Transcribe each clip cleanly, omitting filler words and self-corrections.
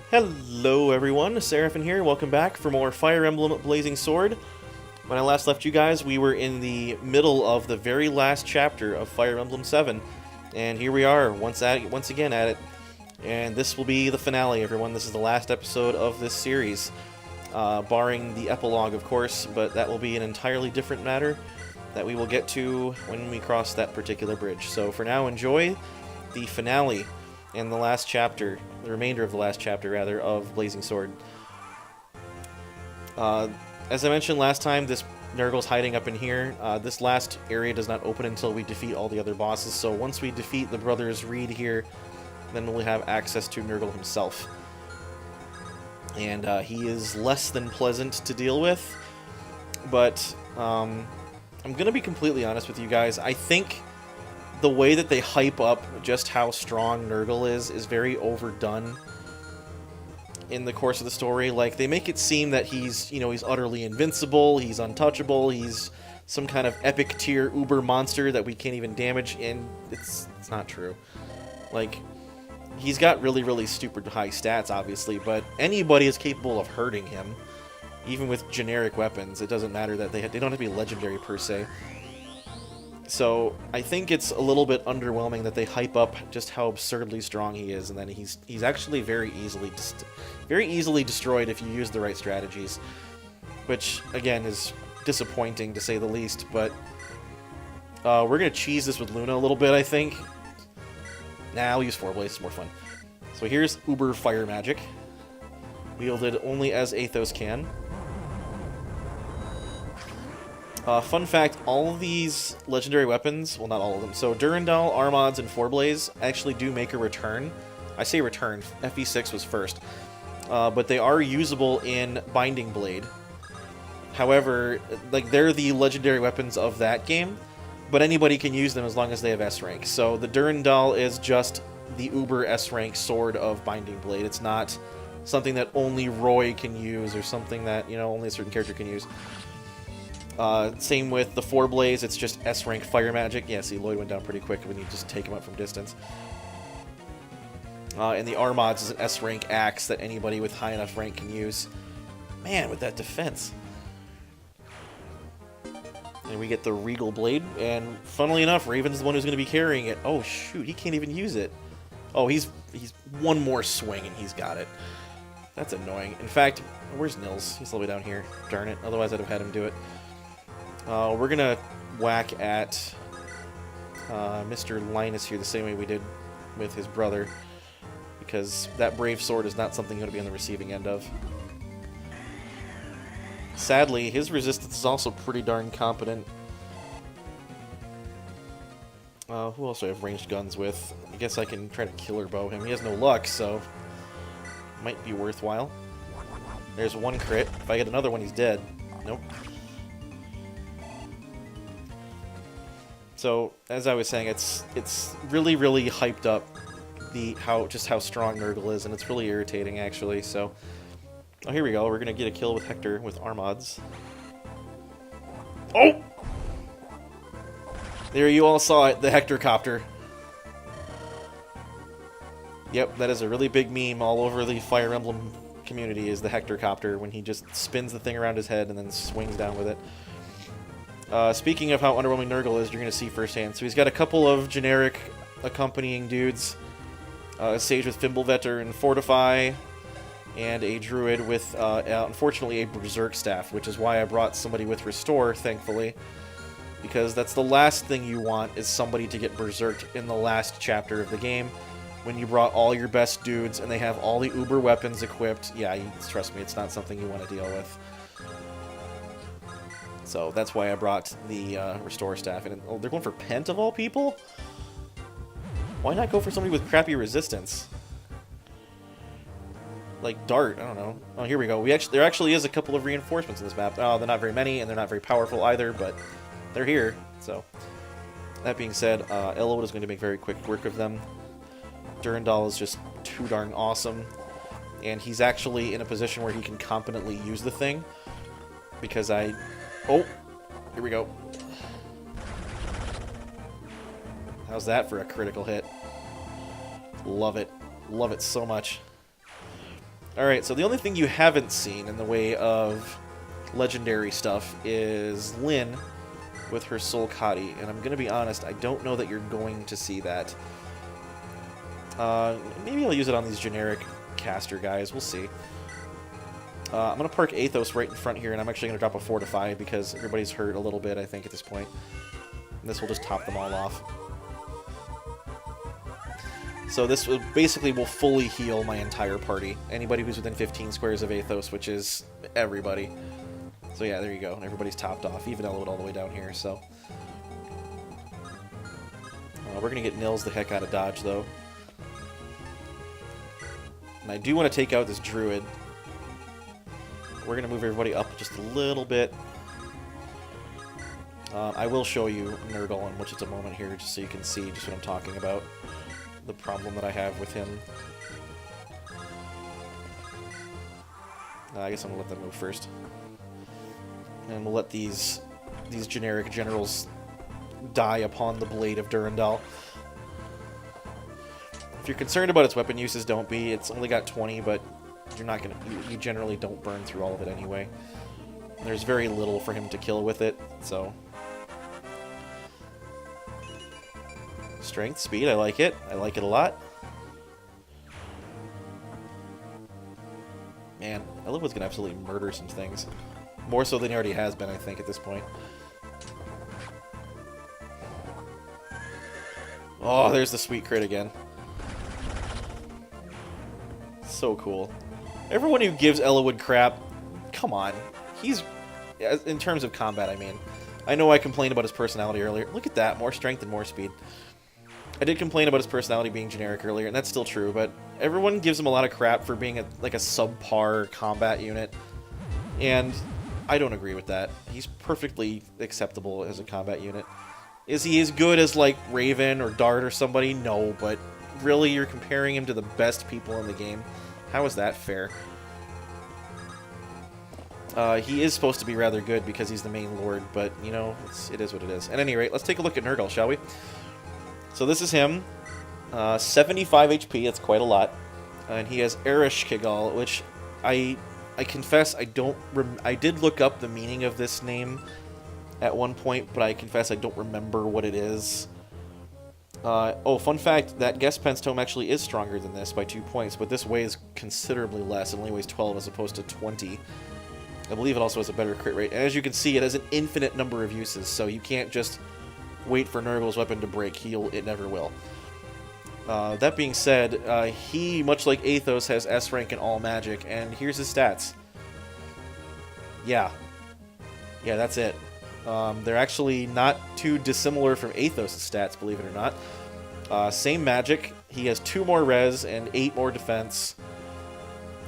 Hello everyone, Seraphin here, welcome back for more Fire Emblem Blazing Sword. When I last left you guys, we were in the middle of the very last chapter of Fire Emblem 7, and here we are, once again at it. And this will be the finale, everyone. This is the last episode of this series, barring the epilogue, of course, but that will be an entirely different matter that we will get to when we cross that particular bridge. So for now, enjoy the finale and the last chapter, the remainder of the last chapter, rather, of Blazing Sword. As I mentioned last time, this Nergal's hiding up in here. This last area does not open until we defeat all the other bosses, so once we defeat the brothers Reed here, then we'll have access to Nergal himself. And he is less than pleasant to deal with, but I'm going to be completely honest with you guys. I think the way that they hype up just how strong Nergal is very overdone in the course of the story. Like, they make it seem that he's utterly invincible, he's untouchable, he's some kind of epic tier uber monster that we can't even damage, and it's not true. Like, he's got really, really stupid high stats, obviously, but anybody is capable of hurting him, even with generic weapons. It doesn't matter that they don't have to be legendary per se. So I think it's a little bit underwhelming that they hype up just how absurdly strong he is, and then he's actually very easily destroyed if you use the right strategies, which again is disappointing to say the least. But we're gonna cheese this with Luna a little bit, I think. Nah, I'll use Four Blaze, it's more fun. So here's Uber Fire Magic, wielded only as Athos can. Fun fact, all of these legendary weapons, well, not all of them, so Durandal, Armads, and Four Blaze actually do make a return. I say return, FE6 was first. But they are usable in Binding Blade. However, like, they're the legendary weapons of that game, but anybody can use them as long as they have S rank. So the Durandal is just the Uber S rank sword of Binding Blade. It's not something that only Roy can use, or something that, only a certain character can use. Same with the Four Blaze, it's just S-rank fire magic. Yeah, see, Lloyd went down pretty quick when you just take him up from distance. And the Armads is an S-rank axe that anybody with high enough rank can use. Man, with that defense. And we get the Regal Blade, and funnily enough, Raven's the one who's going to be carrying it. Oh shoot, he can't even use it. Oh, he's one more swing and he's got it. That's annoying. In fact, where's Nils? He's all the way down here. Darn it, otherwise I'd have had him do it. We're going to whack at Mr. Linus here the same way we did with his brother, because that Brave Sword is not something you're going to be on the receiving end of. Sadly, his resistance is also pretty darn competent. Who else do I have ranged guns with? I guess I can try to killer bow him. He has no luck, so might be worthwhile. There's one crit. If I get another one, he's dead. Nope. So, as I was saying, it's really, really hyped up how strong Nergal is, and it's really irritating, actually. So, oh, here we go. We're gonna get a kill with Hector with Armads. Oh! There, you all saw it, the Hector copter. Yep, that is a really big meme all over the Fire Emblem community, is the Hector copter, when he just spins the thing around his head and then swings down with it. Speaking of how underwhelming Nergal is, you're going to see firsthand. So he's got a couple of generic accompanying dudes. A Sage with Fimbulvetter and Fortify, and a Druid with, unfortunately, a Berserk Staff, which is why I brought somebody with Restore, thankfully. Because that's the last thing you want, is somebody to get Berserked in the last chapter of the game. When you brought all your best dudes, and they have all the Uber weapons equipped, yeah, trust me, it's not something you want to deal with. So that's why I brought the Restore Staff. And oh, they're going for Pent of all people? Why not go for somebody with crappy resistance? Like Dart, I don't know. Oh, here we go. There actually is a couple of reinforcements in this map. Oh, they're not very many, and they're not very powerful either, but they're here. So, that being said, Elwood is going to make very quick work of them. Durandal is just too darn awesome. And he's actually in a position where he can competently use the thing. Because oh, here we go. How's that for a critical hit? Love it. Love it so much. Alright, so the only thing you haven't seen in the way of legendary stuff is Lynn with her Soul Kati, and I'm going to be honest, I don't know that you're going to see that. Maybe I'll use it on these generic caster guys, we'll see. I'm going to park Athos right in front here, and I'm actually going to drop a 4 to 5 because everybody's hurt a little bit, I think, at this point. And this will just top them all off. So this basically will fully heal my entire party. Anybody who's within 15 squares of Athos, which is everybody. So yeah, there you go. Everybody's topped off, even Elwood all the way down here, so. We're going to get Nils the heck out of dodge, though. And I do want to take out this druid. We're going to move everybody up just a little bit. I will show you Nergal in just a moment here, just so you can see just what I'm talking about. The problem that I have with him. I guess I'm going to let them move first. And we'll let these generic generals die upon the blade of Durandal. If you're concerned about its weapon uses, don't be. It's only got 20, but you're not gonna. You generally don't burn through all of it anyway. There's very little for him to kill with it, so. Strength, speed, I like it. I like it a lot. Man, Elwood's gonna absolutely murder some things. More so than he already has been, I think, at this point. Oh, there's the sweet crit again. So cool. Everyone who gives Elwood crap, come on. He's, in terms of combat, I mean. I know I complained about his personality earlier. Look at that, more strength and more speed. I did complain about his personality being generic earlier, and that's still true, but everyone gives him a lot of crap for being like a subpar combat unit. And I don't agree with that. He's perfectly acceptable as a combat unit. Is he as good as, like, Raven or Dart or somebody? No, but really, you're comparing him to the best people in the game. How is that fair? He is supposed to be rather good because he's the main lord, but, you know, it is what it is. At any rate, let's take a look at Nergal, shall we? So this is him. 75 HP, that's quite a lot. And he has Erish Kigal, which I confess I did look up the meaning of this name at one point, but I confess I don't remember what it is. Oh, fun fact, that Guest Pence Tome actually is stronger than this by 2 points, but this weighs considerably less. It only weighs 12 as opposed to 20. I believe it also has a better crit rate. And as you can see, it has an infinite number of uses, so you can't just wait for Nergal's weapon to break. It never will. That being said, he, much like Athos, has S rank in all magic, and here's his stats. Yeah, that's it. They're actually not too dissimilar from Athos' stats, believe it or not. Same magic. He has 2 more res and 8 more defense.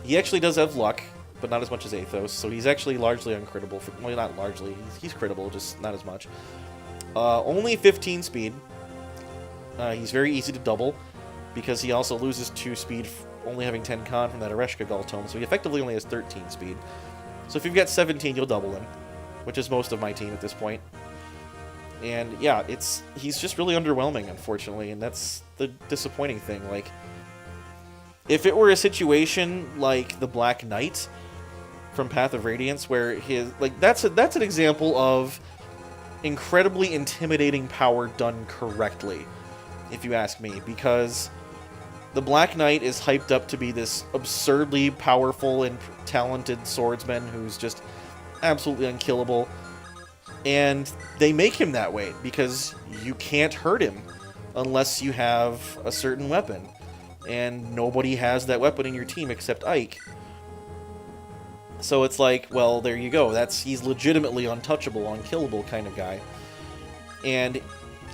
He actually does have luck, but not as much as Athos, so he's actually largely uncrittable. Well, not largely. He's crittable, just not as much. Only 15 speed. He's very easy to double, because he also loses 2 speed, only having 10 con from that Ereshka Gall tome, so he effectively only has 13 speed. So if you've got 17, you'll double him, which is most of my team at this point. And yeah, he's just really underwhelming, unfortunately, and that's the disappointing thing. Like, if it were a situation like the Black Knight from Path of Radiance, where that's an example of incredibly intimidating power done correctly, if you ask me, because the Black Knight is hyped up to be this absurdly powerful and talented swordsman who's just absolutely unkillable, and they make him that way because you can't hurt him unless you have a certain weapon, and nobody has that weapon in your team except Ike. So it's like, well, there you go. He's legitimately untouchable, unkillable kind of guy. And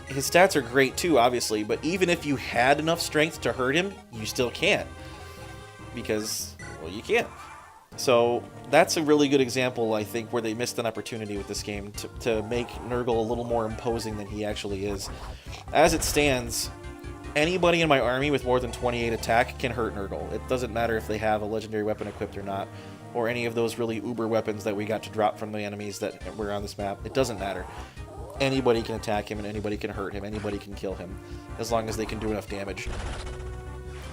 his stats are great too, obviously, but even if you had enough strength to hurt him, you still can't. Because, well, you can't. So that's a really good example, I think, where they missed an opportunity with this game to make Nergal a little more imposing than he actually is. As it stands, anybody in my army with more than 28 attack can hurt Nergal. It doesn't matter if they have a legendary weapon equipped or not, or any of those really uber weapons that we got to drop from the enemies that were on this map. It doesn't matter. Anybody can attack him, and anybody can hurt him, anybody can kill him, as long as they can do enough damage.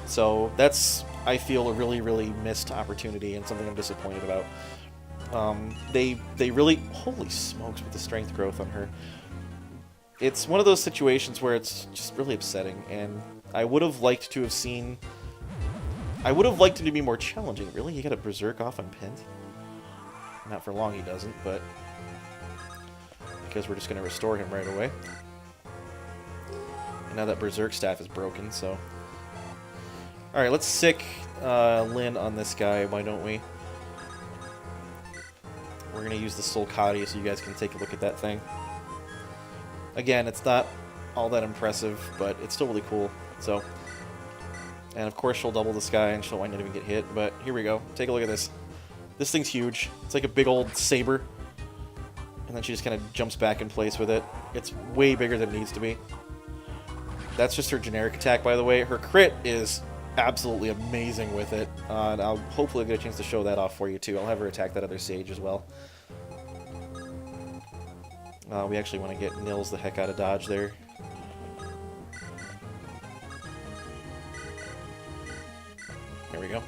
So that's I feel, a really, really missed opportunity and something I'm disappointed about. They really... Holy smokes with the strength growth on her. It's one of those situations where it's just really upsetting, and I would have liked to have seen... I would have liked him to be more challenging. Really? He got a Berserk off on Pint? Not for long he doesn't, but... because we're just going to restore him right away. And now that Berserk staff is broken, so... Alright, let's sick Lyn on this guy, why don't we? We're going to use the Sulcati so you guys can take a look at that thing. Again, it's not all that impressive, but it's still really cool, so... And of course she'll double this guy and she'll might not even get hit, but here we go. Take a look at this. This thing's huge. It's like a big old saber. And then she just kind of jumps back in place with it. It's way bigger than it needs to be. That's just her generic attack, by the way. Her crit is absolutely amazing with it. And I'll hopefully get a chance to show that off for you, too. I'll have her attack that other sage as well. We actually want to get Nils the heck out of dodge there. There we go.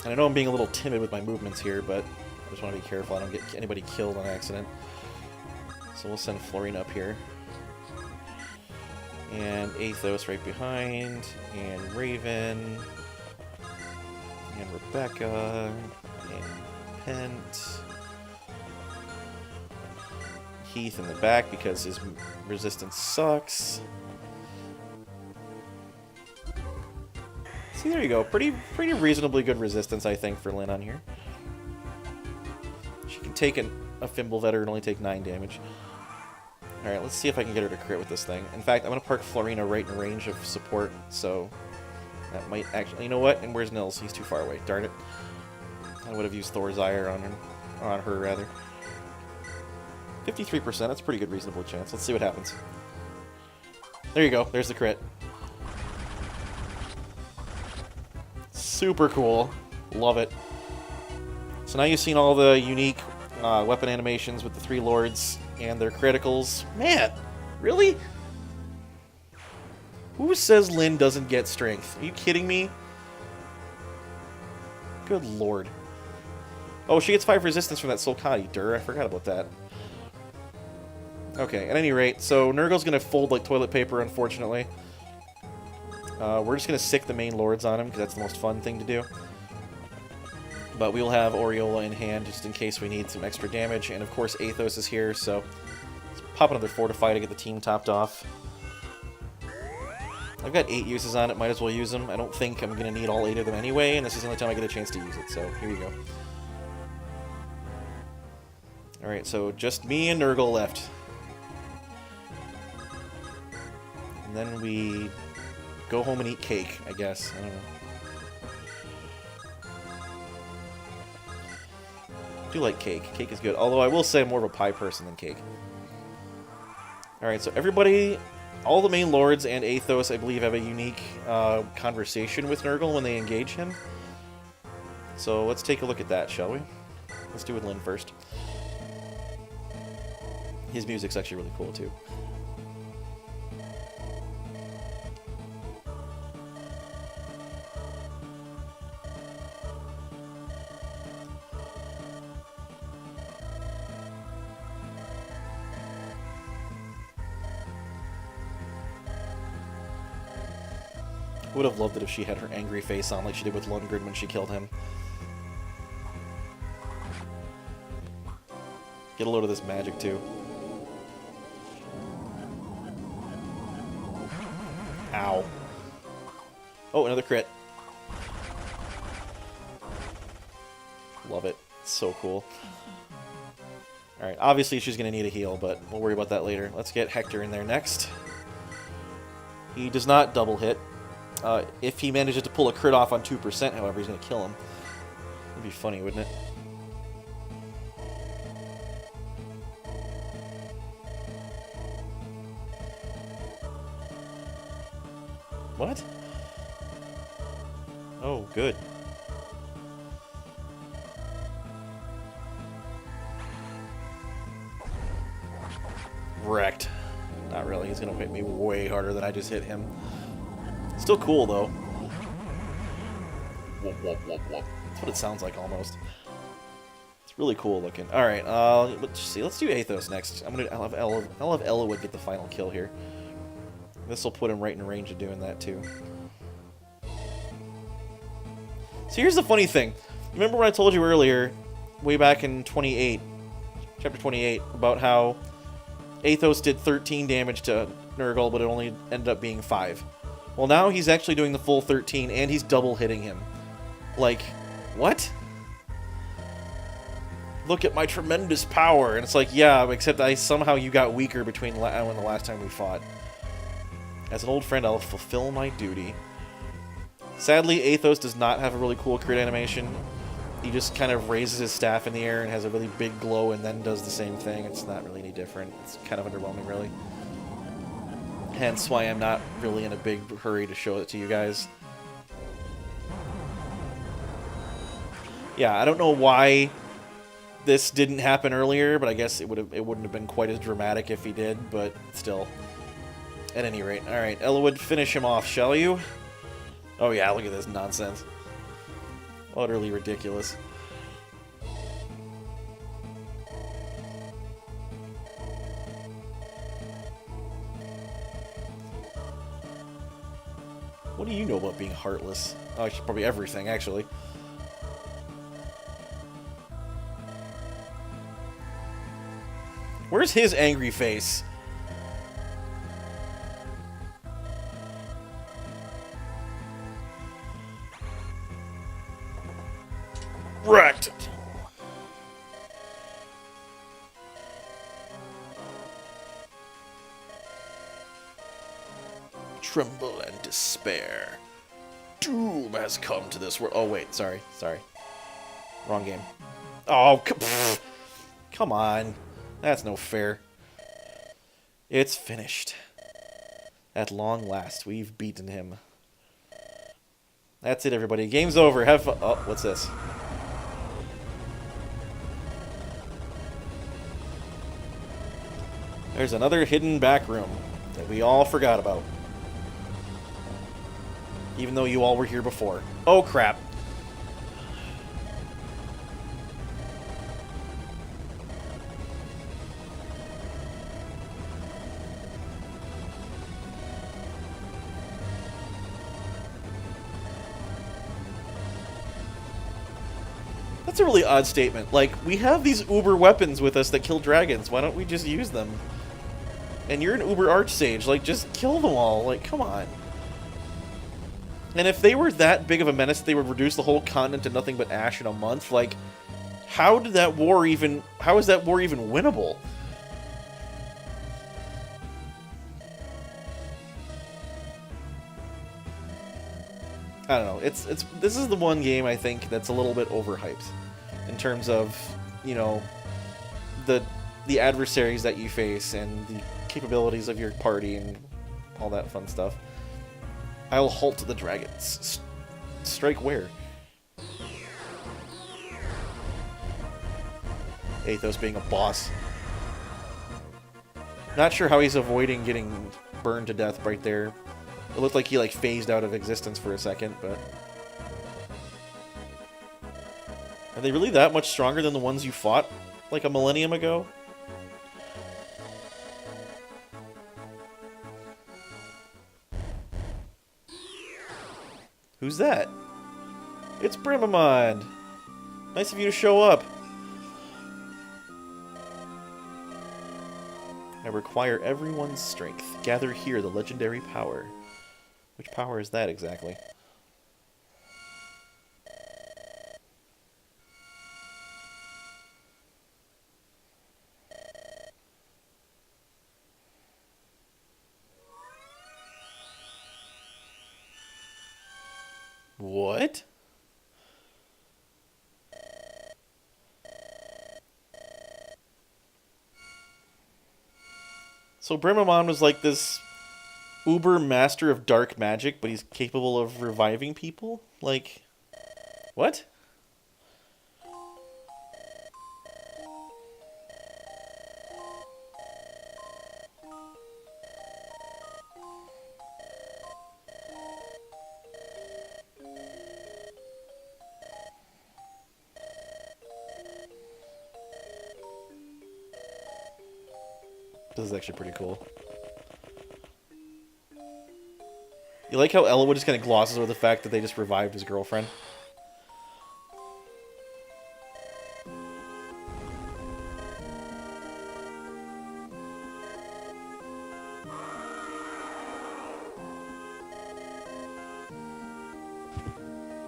And I know I'm being a little timid with my movements here, but I just want to be careful I don't get anybody killed on accident. So we'll send Florine up here. And Athos right behind. And Raven. And Rebecca. And Pent. Heath in the back because his resistance sucks. See, there you go. Pretty reasonably good resistance, I think, for Lyn on here. She can take a Fimbulvetter and only take 9 damage. Alright, let's see if I can get her to crit with this thing. In fact, I'm going to park Florina right in range of support, so that might actually... You know what? And where's Nils? He's too far away. Darn it. I would have used Thor's Ire on her, rather. 53%. That's a pretty good reasonable chance. Let's see what happens. There you go. There's the crit. Super cool. Love it. So now you've seen all the unique weapon animations with the 3 lords and their criticals. Man, really? Who says Lyn doesn't get strength? Are you kidding me? Good lord. Oh, she gets 5 resistance from that Sulcati. Durr, I forgot about that. Okay, at any rate, so Nergal's going to fold like toilet paper, unfortunately. We're just going to sick the main lords on him, because that's the most fun thing to do. But we'll have Aureola in hand, just in case we need some extra damage. And of course, Athos is here, so let's pop another Fortify to get the team topped off. I've got 8 uses on it, might as well use them. I don't think I'm going to need all 8 of them anyway, and this is the only time I get a chance to use it, so here we go. Alright, so just me and Nergal left. And then we... go home and eat cake, I guess. I don't know. I do like cake. Cake is good. Although I will say I'm more of a pie person than cake. Alright, so everybody, all the main lords and Athos, I believe, have a unique conversation with Nergal when they engage him. So let's take a look at that, shall we? Let's do it with Lyn first. His music's actually really cool, too. Would have loved it if she had her angry face on like she did with Lundgren when she killed him. Get a load of this magic, too. Ow. Oh, another crit. Love it. It's so cool. Alright, obviously she's going to need a heal, but we'll worry about that later. Let's get Hector in there next. He does not double hit. If he manages to pull a crit off on 2%, however, he's going to kill him. That'd be funny, wouldn't it? What? Oh, good. Wrecked. Not really. He's going to hit me way harder than I just hit him. Still cool, though. Whoop, whoop, whoop, whoop. That's what it sounds like, almost. It's really cool looking. Alright, let's see. Let's do Athos next. I'll have Elowood get the final kill here. This will put him right in range of doing that, too. So here's the funny thing. Remember what I told you earlier, way back in chapter 28, about how Athos did 13 damage to Nergal, but it only ended up being 5. Well, now he's actually doing the full 13, and he's double hitting him. Like, what? Look at my tremendous power. And it's like, yeah, except somehow you got weaker between now and the last time we fought. As an old friend, I'll fulfill my duty. Sadly, Athos does not have a really cool crit animation. He just kind of raises his staff in the air and has a really big glow and then does the same thing. It's not really any different. It's kind of underwhelming, really. Hence why I'm not really in a big hurry to show it to you guys. Yeah, I don't know why this didn't happen earlier, but I guess it wouldn't have been quite as dramatic if he did, but still. At any rate. Alright, Elowood, finish him off, shall you? Oh yeah, look at this nonsense. Utterly ridiculous. What do you know about being heartless? Oh, probably everything, actually. Where's his angry face? Wrecked! Tremble and despair. Doom has come to this world. Oh, wait, sorry. Wrong game. Oh, come on. That's no fair. It's finished. At long last, we've beaten him. That's it, everybody. Game's over. Have fun. Oh, what's this? There's another hidden back room that we all forgot about. Even though you all were here before. Oh, crap. That's a really odd statement. Like, we have these uber weapons with us that kill dragons. Why don't we just use them? And you're an uber archsage. Like, just kill them all. Like, come on. And if they were that big of a menace, they would reduce the whole continent to nothing but ash in a month. Like, how is that war even winnable? I don't know. This is the one game I think that's a little bit overhyped in terms of, you know, the adversaries that you face and the capabilities of your party and all that fun stuff. I'll halt the dragons. Strike where? Athos being a boss. Not sure how he's avoiding getting burned to death right there. It looked like he like phased out of existence for a second, but... Are they really that much stronger than the ones you fought like a millennium ago? Who's that? It's Brimamond! Nice of you to show up. I require everyone's strength. Gather here the legendary power. Which power is that exactly? What? So Brimamon was like this uber master of dark magic, but he's capable of reviving people? Like, what? This is actually pretty cool. You like how Elwood just kind of glosses over the fact that they just revived his girlfriend?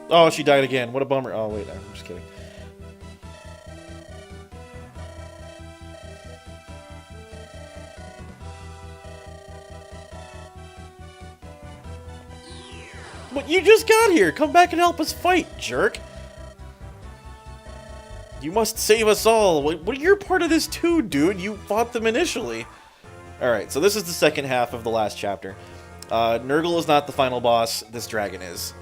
Oh, she died again. What a bummer. Oh, wait, I'm just kidding. But you just got here! Come back and help us fight, jerk! You must save us all! Well, you're part of this too, dude! You fought them initially! Alright, so this is the second half of the last chapter. Nergal is not the final boss, this dragon is.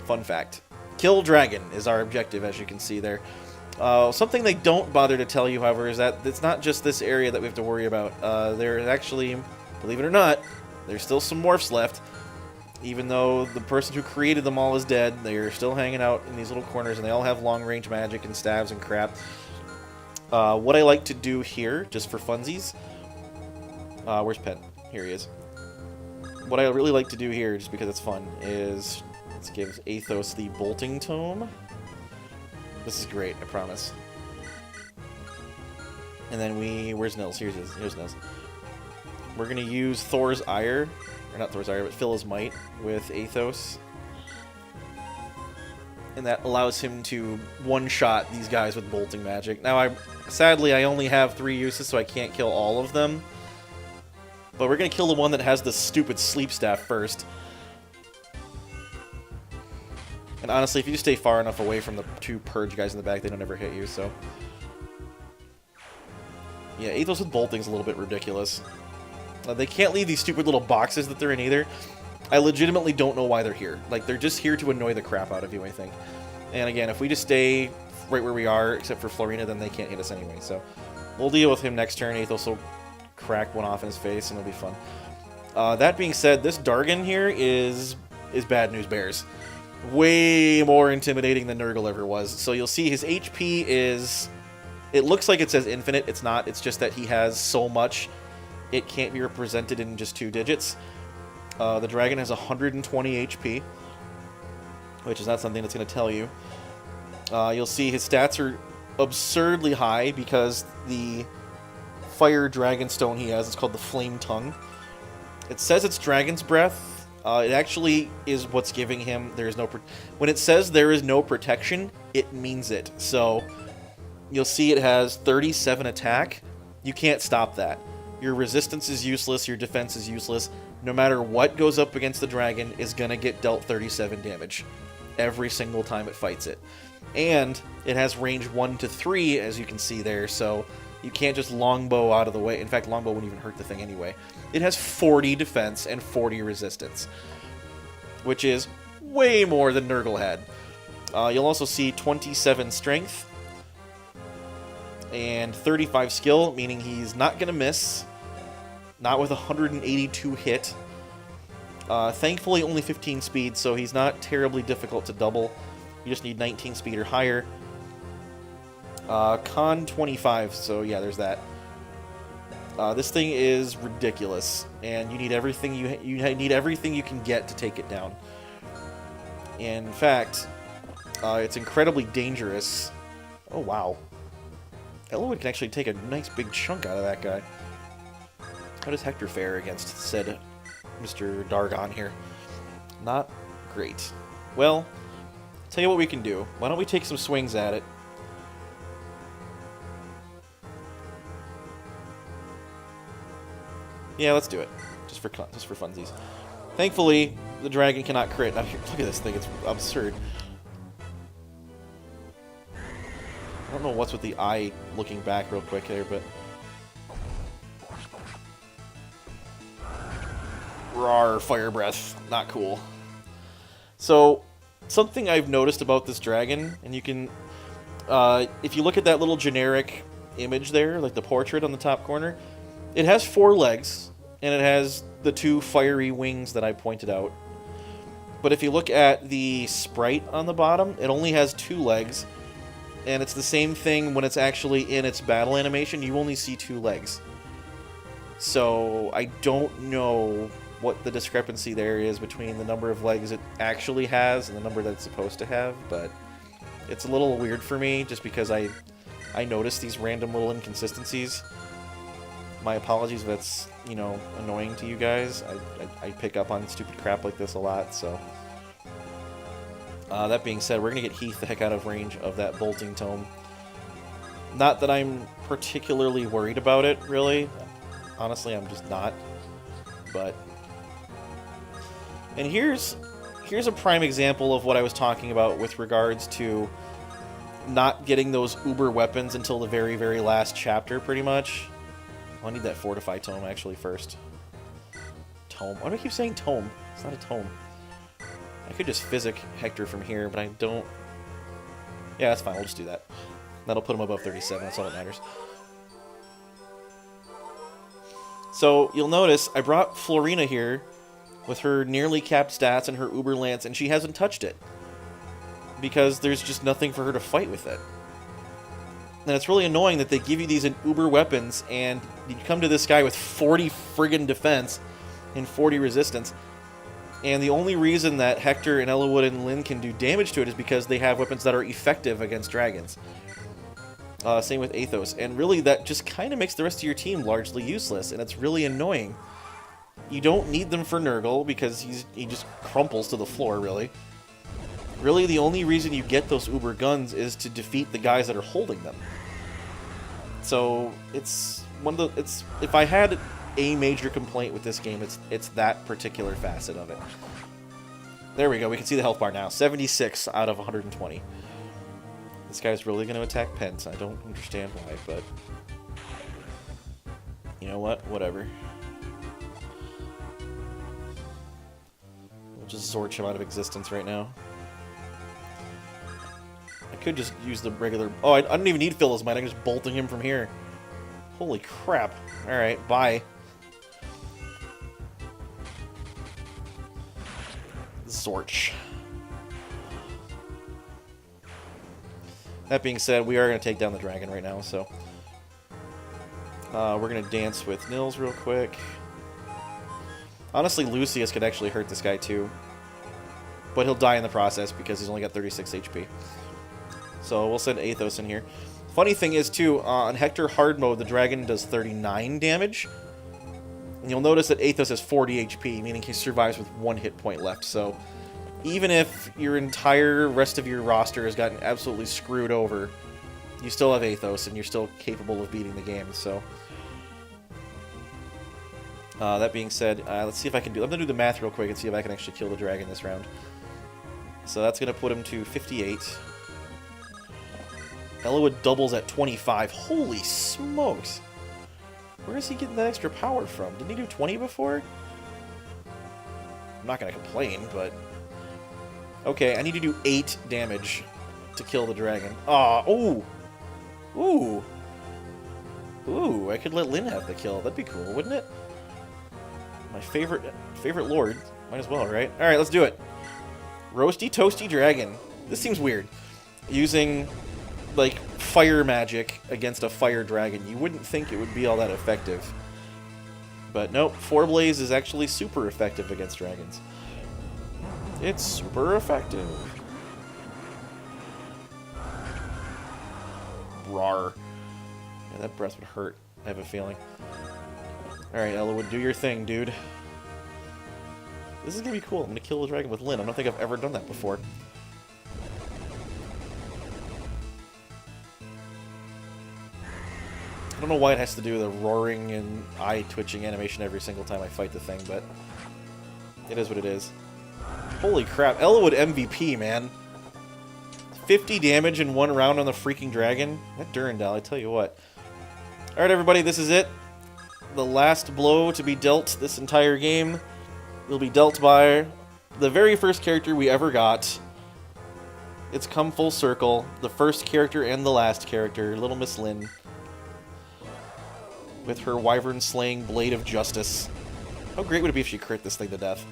Fun fact. Kill dragon is our objective, as you can see there. Something they don't bother to tell you, however, is that it's not just this area that we have to worry about. There's actually, believe it or not, there's still some morphs left. Even though the person who created them all is dead, they're still hanging out in these little corners, and they all have long-range magic and stabs and crap. What I like to do here, just for funsies... where's Pen? Here he is. What I really like to do here, just because it's fun, is... Let's give Athos the bolting tome. This is great, I promise. And then where's Nils? Here's Nils. We're going to use Thor's Ire... Or not Thor's Ire, but Phil's Might with Athos. And that allows him to one-shot these guys with bolting magic. Now, sadly, I only have 3 uses, so I can't kill all of them. But we're going to kill the one that has the stupid sleep staff first. And honestly, if you just stay far enough away from the 2 purge guys in the back, they don't ever hit you, so... Yeah, Athos with bolting's a little bit ridiculous. They can't leave these stupid little boxes that they're in either. I legitimately don't know why they're here. Like, they're just here to annoy the crap out of you, I think. And again, if we just stay right where we are, except for Florina, then they can't hit us anyway. So, we'll deal with him next turn. Athos will crack one off in his face, and it'll be fun. That being said, this Dargon here is bad news bears. Way more intimidating than Nergal ever was. So you'll see his HP is... It looks like it says infinite. It's not. It's just that he has so much... It can't be represented in just 2 digits. The dragon has 120 HP, which is not something that's going to tell you. You'll see his stats are absurdly high because the fire dragon stone he has is called the Flame Tongue. It says it's Dragon's Breath. It actually is what's giving him... When it says there is no protection, it means it. So you'll see it has 37 attack. You can't stop that. Your resistance is useless, your defense is useless. No matter what goes up against the dragon is going to get dealt 37 damage every single time it fights it. And it has range 1 to 3, as you can see there, so you can't just longbow out of the way. In fact, longbow wouldn't even hurt the thing anyway. It has 40 defense and 40 resistance, which is way more than Nergal had. You'll also see 27 strength, and 35 skill, meaning he's not going to miss. Not with 182 hit. Thankfully, only 15 speed, so he's not terribly difficult to double. You just need 19 speed or higher. Con 25, so yeah, there's that. This thing is ridiculous, and you need everything you need everything you can get to take it down. And in fact, it's incredibly dangerous. Oh wow. Elwood can actually take a nice big chunk out of that guy. How does Hector fare against said Mr. Dargon here? Not great. Well, tell you what we can do. Why don't we take some swings at it? Yeah, let's do it. Just for funsies. Thankfully, the dragon cannot crit. Now, look at this thing. It's absurd. I don't know what's with the eye looking back real quick there, but... Rawr, fire breath. Not cool. So, something I've noticed about this dragon, and you can... if you look at that little generic image there, like the portrait on the top corner, it has 4 legs, and it has the 2 fiery wings that I pointed out. But if you look at the sprite on the bottom, it only has 2 legs, and it's the same thing when it's actually in its battle animation. You only see 2 legs. So I don't know what the discrepancy there is between the number of legs it actually has and the number that it's supposed to have, but it's a little weird for me just because I notice these random little inconsistencies. My apologies if that's, you know, annoying to you guys. I pick up on stupid crap like this a lot, so... that being said, we're going to get Heath the heck out of range of that bolting tome. Not that I'm particularly worried about it, really. Honestly, I'm just not. But... And here's a prime example of what I was talking about with regards to not getting those uber weapons until the very, very last chapter, pretty much. Oh, I need that Fortify tome, actually, first. Tome. Why do I keep saying tome? It's not a tome. I could just physic Hector from here, but I don't... Yeah, that's fine. We'll just do that. That'll put him above 37. That's all that matters. So, you'll notice I brought Florina here with her nearly capped stats and her Uber Lance, and she hasn't touched it. Because there's just nothing for her to fight with it. And it's really annoying that they give you these Uber weapons, and you come to this guy with 40 friggin' defense and 40 resistance, and the only reason that Hector and Ellawood and Lyn can do damage to it is because they have weapons that are effective against dragons. Same with Athos. And really, that just kind of makes the rest of your team largely useless, and it's really annoying. You don't need them for Nergal, because he just crumples to the floor, really. Really, the only reason you get those Uber guns is to defeat the guys that are holding them. So, it's one of the... if I had a major complaint with this game, it's that particular facet of it. There we go, we can see the health bar now. 76 out of 120. This guy's really going to attack Pence. I don't understand why, but... You know what? Whatever. We'll just Zorch him out of existence right now. I could just use the regular... Oh, I don't even need Phyllis Might. I can just bolting him from here. Holy crap. Alright, bye. Zorch. That being said, we are going to take down the dragon right now, so... we're going to dance with Nils real quick. Honestly, Lucius could actually hurt this guy too. But he'll die in the process because he's only got 36 HP. So we'll send Athos in here. Funny thing is, too, on Hector hard mode, the dragon does 39 damage. And you'll notice that Athos has 40 HP, meaning he survives with 1 hit point left. So even if your entire rest of your roster has gotten absolutely screwed over, you still have Athos, and you're still capable of beating the game. So that being said, let's see if I can do... I'm going to do the math real quick and see if I can actually kill the dragon this round. So that's going to put him to 58. Ellawood doubles at 25. Holy smokes! Where is he getting that extra power from? Didn't he do 20 before? I'm not going to complain, but... Okay, I need to do 8 damage to kill the dragon. Aw, ooh! Ooh! Ooh, I could let Lyn have the kill. That'd be cool, wouldn't it? My favorite lord. Might as well, right? Alright, let's do it. Roasty Toasty Dragon. This seems weird. Using, like, fire magic against a fire dragon. You wouldn't think it would be all that effective. But nope, 4-Blaze is actually super effective against dragons. It's super effective. Rawr. Yeah, that breath would hurt, I have a feeling. Alright, Ellawood, do your thing, dude. This is gonna be cool. I'm gonna kill the dragon with Lyn. I don't think I've ever done that before. I don't know why it has to do with a roaring and eye-twitching animation every single time I fight the thing, but it is what it is. Holy crap. Ellawood MVP, man. 50 damage in 1 round on the freaking dragon. That Durandal, I tell you what. Alright, everybody, this is it. The last blow to be dealt this entire game will be dealt by the very first character we ever got. It's come full circle. The first character and the last character, Little Miss Lyn. With her wyvern-slaying Blade of Justice. How great would it be if she crit this thing to death?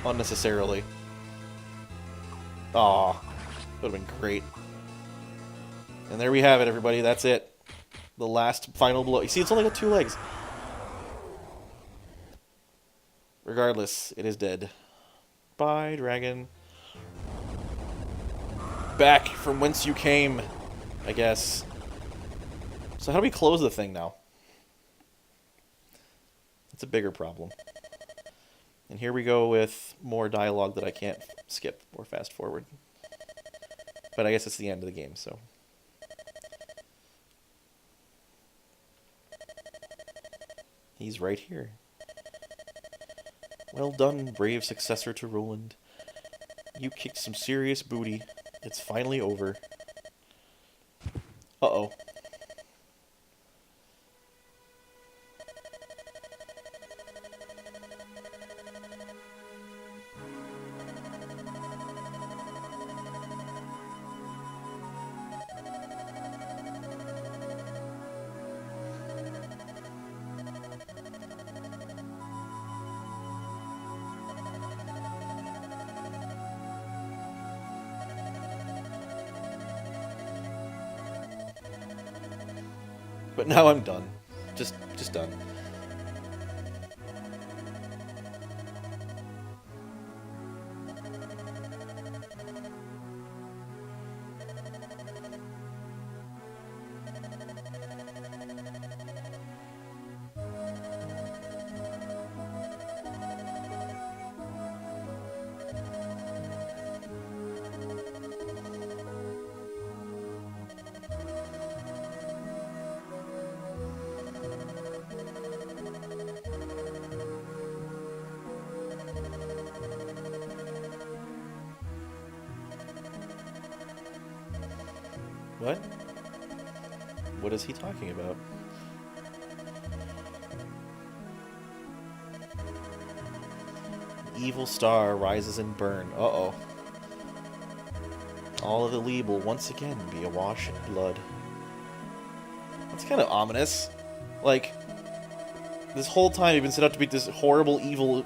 Unnecessarily. Aw. Would have been great. And there we have it, everybody. That's it. The last final blow. You see, it's only got 2 legs. Regardless, it is dead. Bye, dragon. Back from whence you came, I guess. So how do we close the thing now? That's a bigger problem. And here we go with more dialogue that I can't skip or fast forward. But I guess it's the end of the game, so. He's right here. Well done, brave successor to Roland. You kicked some serious booty. It's finally over. Uh-oh. But now I'm done. Just done. What? What is he talking about? Evil star rises in burn. Uh-oh. All of the Lee will once again be awash in blood. That's kind of ominous. Like, this whole time you've been set out to beat this horrible, evil,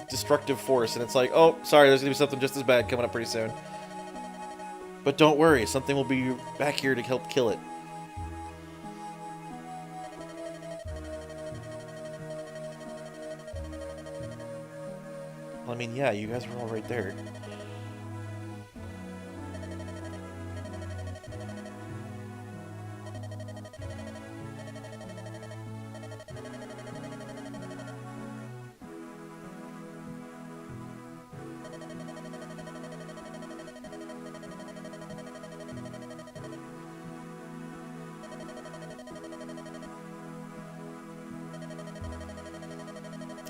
destructive force, and it's like, oh, sorry, there's gonna be something just as bad coming up pretty soon. But don't worry, something will be back here to help kill it. Well, I mean, yeah, you guys were all right there.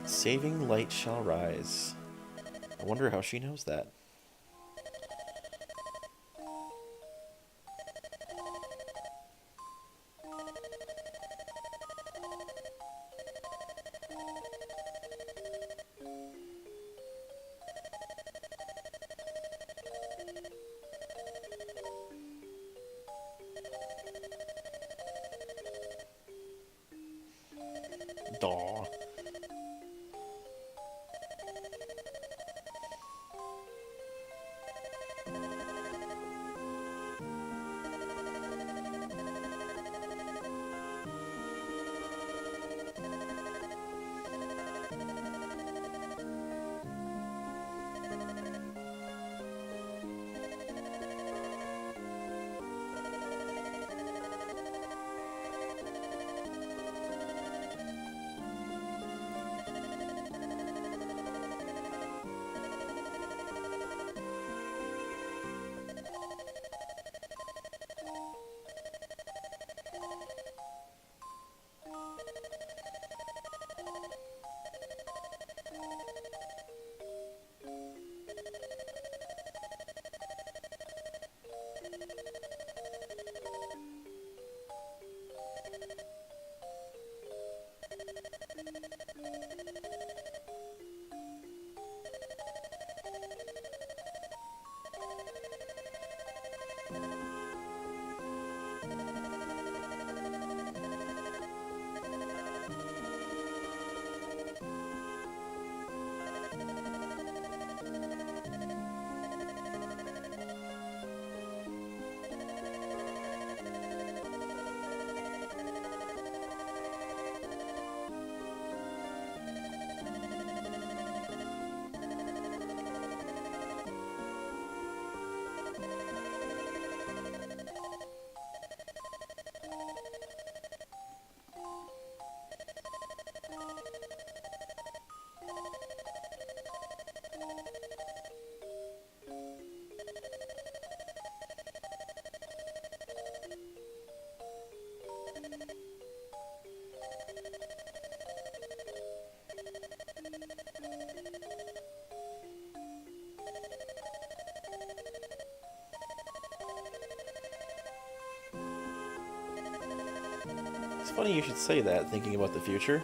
Saving light shall rise. I wonder how she knows that. Daw. funny you should say that, thinking about the future.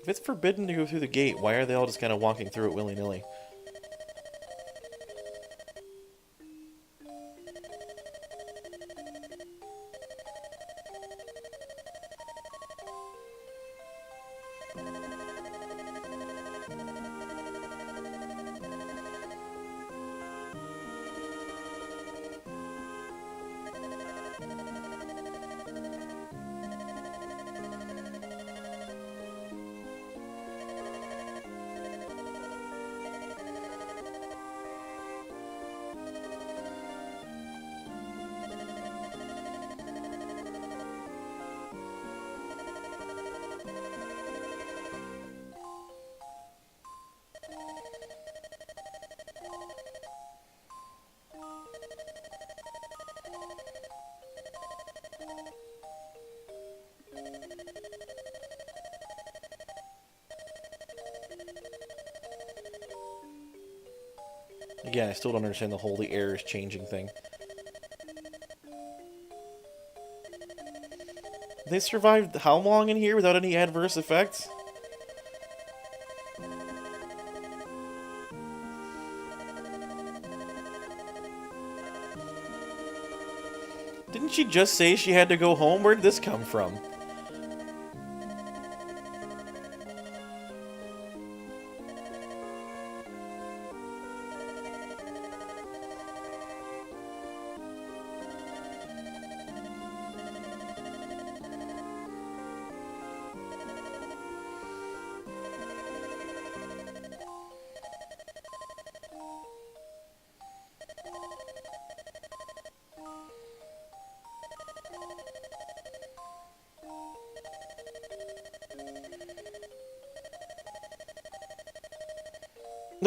If it's forbidden to go through the gate, why are they all just kind of walking through it willy-nilly? Again, I still don't understand the whole the air is changing thing. They survived how long in here without any adverse effects? Didn't she just say she had to go home? Where did this come from?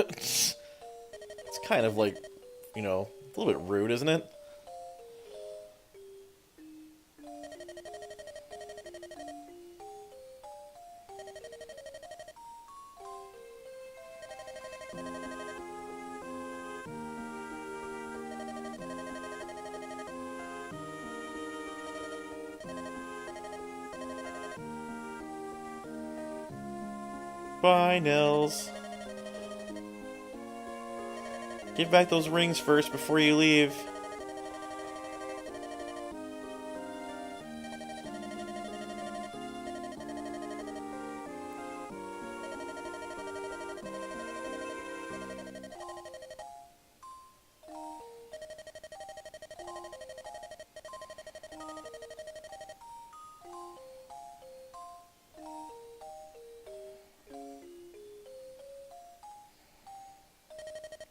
It's kind of like, you know, a little bit rude, isn't it? Bye, Nils. Give back those rings first before you leave.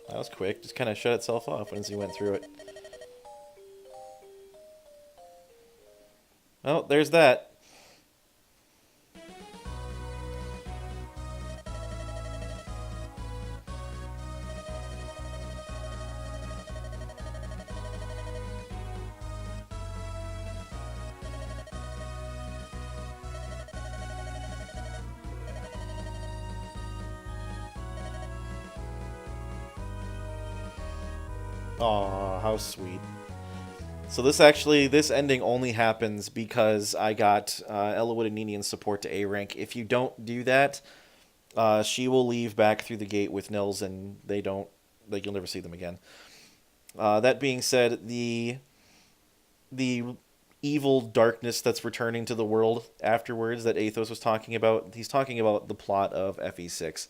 That was quick. Just kind of shut itself off once you went through it. Oh, there's that. Aw, how sweet. So this ending only happens because I got Ellawood and Ninian's support to A rank. If you don't do that, she will leave back through the gate with Nils, and you'll never see them again. That being said, the evil darkness that's returning to the world afterwards that Athos was talking about, he's talking about the plot of FE6.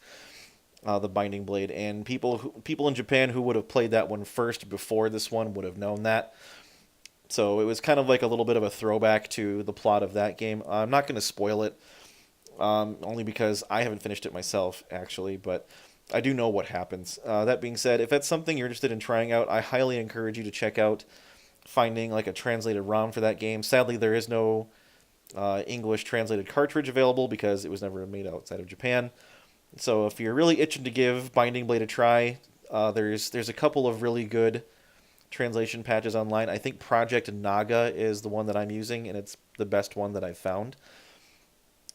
The Binding Blade, and people in Japan who would have played that one first before this one would have known that. So it was kind of like a little bit of a throwback to the plot of that game. I'm not going to spoil it. only because I haven't finished it myself, actually, but I do know what happens. That being said, if that's something you're interested in trying out, I highly encourage you to check out finding like a translated ROM for that game. Sadly, there is no English translated cartridge available because it was never made outside of Japan. So if you're really itching to give Binding Blade a try, there's a couple of really good translation patches online. I think Project Naga is the one that I'm using, and it's the best one that I've found.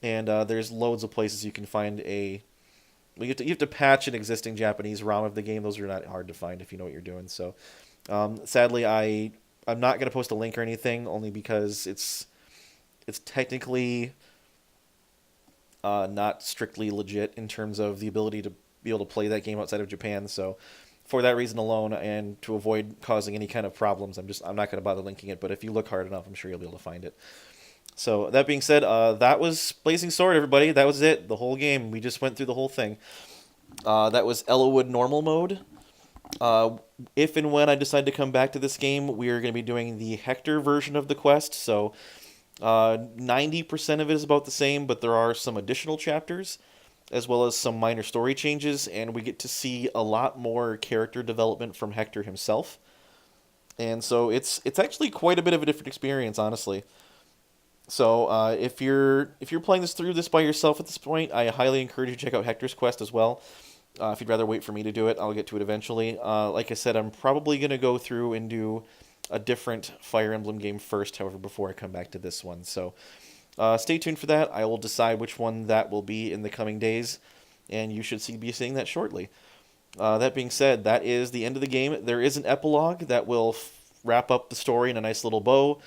And there's loads of places you can find a. Well, you have to patch an existing Japanese ROM of the game. Those are not hard to find if you know what you're doing. So, sadly, I'm not going to post a link or anything, only because it's technically not strictly legit in terms of the ability to be able to play that game outside of Japan. So, for that reason alone, and to avoid causing any kind of problems, I'm not going to bother linking it. But if you look hard enough, I'm sure you'll be able to find it. So that being said, that was Blazing Sword, everybody. That was it. The whole game. We just went through the whole thing. That was Ellawood Normal Mode. If and when I decide to come back to this game, we are going to be doing the Hector version of the quest. So 90% of it is about the same, but there are some additional chapters, as well as some minor story changes, and we get to see a lot more character development from Hector himself. And so it's actually quite a bit of a different experience, honestly. So if you're playing this by yourself at this point, I highly encourage you to check out Hector's Quest as well. If you'd rather wait for me to do it, I'll get to it eventually. Like I said, I'm probably going to go through and do a different Fire Emblem game first, however, before I come back to this one. So stay tuned for that. I will decide which one that will be in the coming days, and you should be seeing that shortly. That being said, that is the end of the game. There is an epilogue that will wrap up the story in a nice little bow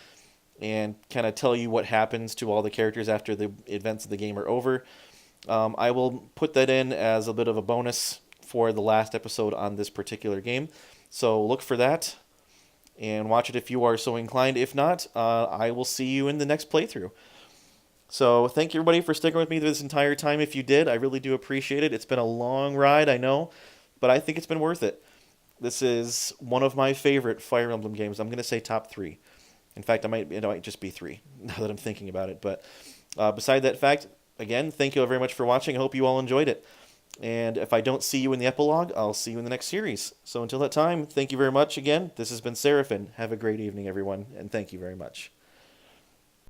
and kind of tell you what happens to all the characters after the events of the game are over. I will put that in as a bit of a bonus for the last episode on this particular game. So look for that and watch it if you are so inclined. If not, I will see you in the next playthrough. So thank you, everybody, for sticking with me this entire time. If you did, I really do appreciate it. It's been a long ride, I know, but I think it's been worth it. This is one of my favorite Fire Emblem games. I'm going to say top 3. In fact, it might just be 3, now that I'm thinking about it. But beside that fact, again, thank you all very much for watching. I hope you all enjoyed it. And if I don't see you in the epilogue, I'll see you in the next series. So until that time, thank you very much again. This has been Seraphin. Have a great evening, everyone, and thank you very much.